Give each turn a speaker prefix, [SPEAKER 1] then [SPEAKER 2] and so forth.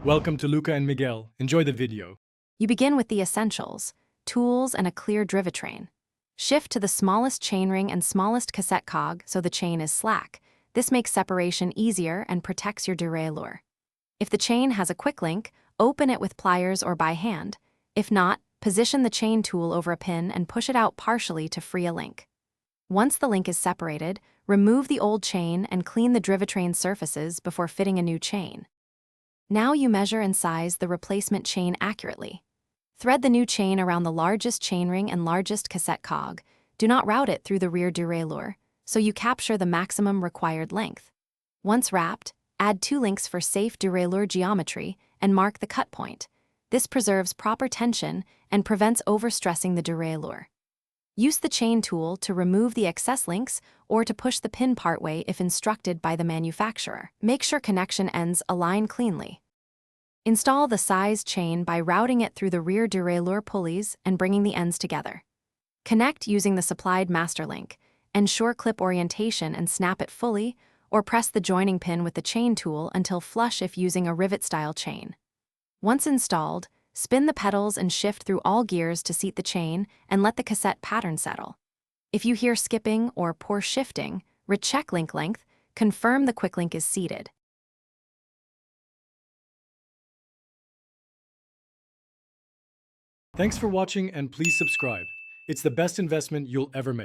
[SPEAKER 1] Welcome to Luca and Miguel. Enjoy the video.
[SPEAKER 2] You begin with the essentials: tools and a clear drivetrain. Shift to the smallest chainring and smallest cassette cog so the chain is slack. This makes separation easier and protects your derailleur. If the chain has a quick link, open it with pliers or by hand. If not, position the chain tool over a pin and push it out partially to free a link. Once the link is separated, remove the old chain and clean the drivetrain surfaces before fitting a new chain. Now you measure and size the replacement chain accurately. Thread the new chain around the largest chainring and largest cassette cog. Do not route it through the rear derailleur, so you capture the maximum required length. Once wrapped, add 2 links for safe derailleur geometry and mark the cut point. This preserves proper tension and prevents overstressing the derailleur. Use the chain tool to remove the excess links or to push the pin partway if instructed by the manufacturer. Make sure connection ends align cleanly. Install the sized chain by routing it through the rear derailleur pulleys and bringing the ends together. Connect using the supplied master link. Ensure clip orientation and snap it fully, or press the joining pin with the chain tool until flush if using a rivet-style chain. Once installed, spin the pedals and shift through all gears to seat the chain and let the cassette pattern settle. If you hear skipping or poor shifting, recheck link length, confirm the quick link is seated.
[SPEAKER 1] Thanks for watching and please subscribe. It's the best investment you'll ever make.